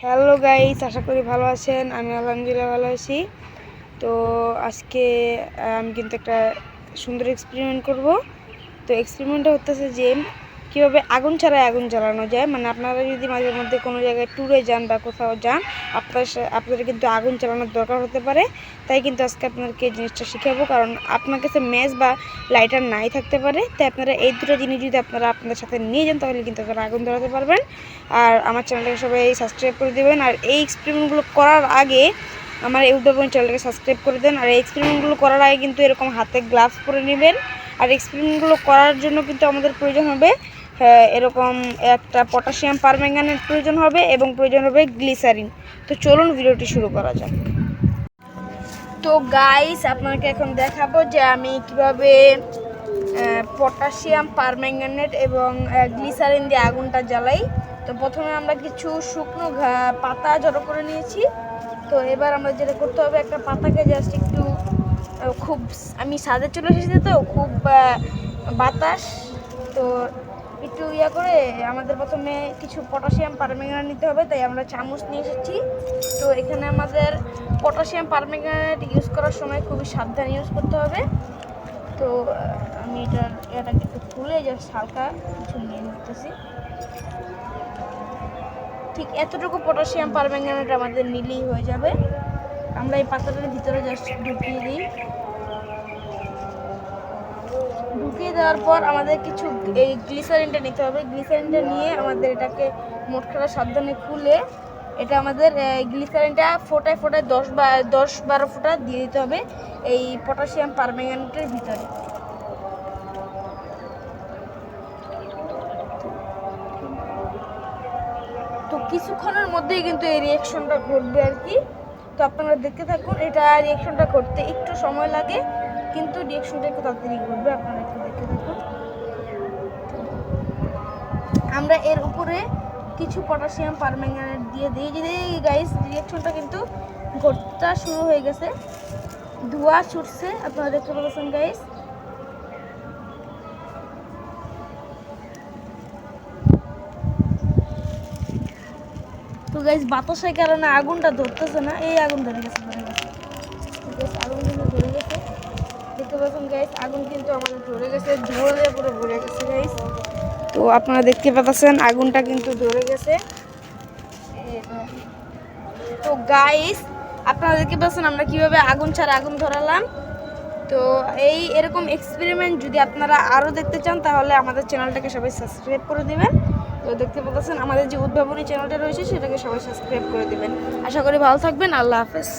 Hello guys, আশা করি ভালো আছেন। আমি আলহামদুলিল্লাহ ভালো আছি। তো আজকে আমি কিন্তু একটা সুন্দর এক্সপেরিমেন্ট করব। তো এক্সপেরিমেন্টটা হতেছে যে কীভাবে আগুন ছাড়াই আগুন জ্বালানো যায়। মানে আপনারা যদি মাঝে মধ্যে কোনো জায়গায় ট্যুরে যান বা কোথাও যান, আপনাদের কিন্তু আগুন চালানোর দরকার হতে পারে। তাই কিন্তু আজকে আপনাদেরকে এই জিনিসটা শিখাবো, কারণ আপনার কাছে ম্যাচ বা লাইটার নাই থাকতে পারে। তাই আপনারা এই দুটো জিনিস যদি আপনারা আপনাদের সাথে নিয়ে যান, তাহলে কিন্তু আপনারা আগুন ধরাতে পারবেন। আর আমার চ্যানেলটাকে সবাই সাবস্ক্রাইব করে দেবেন। আর এই এক্সপেরিমেন্টগুলো করার আগে আমার ইউটিউব চ্যানেলটাকে সাবস্ক্রাইব করে দেন। আর এই এক্সপেরিমেন্টগুলো করার আগে কিন্তু এরকম হাতে গ্লাভস পরে নেবেন। আর এক্সপেরিমেন্টগুলো করার জন্য কিন্তু আমাদের প্রয়োজন হবে এরকম একটা পটাশিয়াম পারম্যাঙ্গানেট প্রয়োজন হবে, এবং প্রয়োজন হবে গ্লিসারিন। তো চলুন ভিডিওটি শুরু করা যাক। তো গাইস, আপনাকে এখন দেখাবো যে আমি কিভাবে পটাশিয়াম পারম্যাঙ্গানেট এবং গ্লিসারিন দিয়ে আগুনটা জ্বালাই। তো প্রথমে আমরা কিছু শুকনো পাতা জড়ো করে নিয়েছি। তো এবার আমরা যেটা করতে হবে, একটা পাতাকে জাস্ট একটু খুব, আমি ছাদে চলে এসেছি তো খুব বাতাস, তো একটু করে আমাদের প্রথমে কিছু পটাশিয়াম পারম্যাঙ্গানেট নিতে হবে। তাই আমরা চামচ নিয়ে এসেছি। তো এখানে আমাদের পটাশিয়াম পারম্যাঙ্গানেট ইউজ করার সময় খুবই সাবধানে ইউজ করতে হবে। তো আমি এটাকে একটু খুলে জাস্ট হালকা কিছু নিয়ে নিতেছি। ঠিক এতটুকু পটাশিয়াম পারম্যাঙ্গানেট আমাদের নিলেই হয়ে যাবে। আমরা এই পাতাটার ভিতরে জাস্ট ঢুকিয়ে দিই। ঢুকিয়ে দেওয়ার পর আমাদের কিছু এই গ্লিসারিনটা নিতে হবে। গ্লিসারিনটা নিয়ে আমাদের এটাকে মোটখানা সাবধানে খুলে এটা আমাদের গ্লিসারিনটা ফোটায় 10-12 ফোঁটা দিয়ে দিতে হবে এই পটাশিয়াম পারম্যাঙ্গানেটের ভিতরে। তো কিছুক্ষণের মধ্যেই কিন্তু এই রিয়াকশনটা ঘটবে আর কি। তো আপনারা দেখতে থাকুন। এটা রিয়াকশনটা করতে একটু সময় লাগে, কিন্তু রিয়াকশনটা একটু তাড়াতাড়ি ঘটবে। আপনারা একটু দেখতে থাকুন। আমরা এর উপরে কিছু পটাশিয়াম পারম্যাঙ্গানেট দিয়ে দিই। গাইস, রিয়াকশনটা কিন্তু ঘটতে শুরু হয়ে গেছে, ধোঁয়া ছুটছে, আপনারা দেখতে পাচ্ছেন গাইস। তো গাইস, বাতাসের কারণে আগুনটা ধরতেছে না। এই আগুন ধরে গেছে। আগুন কিন্তু ধরে গেছে, দেখতে পাচ্ছেন গাইস। আগুন কিন্তু আমাদের ধরে গেছে, ধরে পুরো ভরে গেছে গাইস। তো আপনারা দেখতে পাচ্ছেন আগুনটা কিন্তু ধরে গেছে। তো গাইস, আপনারা দেখতে পাচ্ছেন আমরা কিভাবে আগুন ছাড়া আগুন ধরালাম। তো এরকম এক্সপেরিমেন্ট যদি আপনারা আরও দেখতে চান, তাহলে আমাদের চ্যানেলটাকে সবাই সাবস্ক্রাইব করে দেবেন। তো দেখতে পাচ্ছেন আমাদের যে উদ্ভাবনী চ্যানেলটা রয়েছে, সেটাকে সবাই সাবস্ক্রাইব করে দেবেন। আশা করি ভালো থাকবেন। আল্লাহ হাফেজ।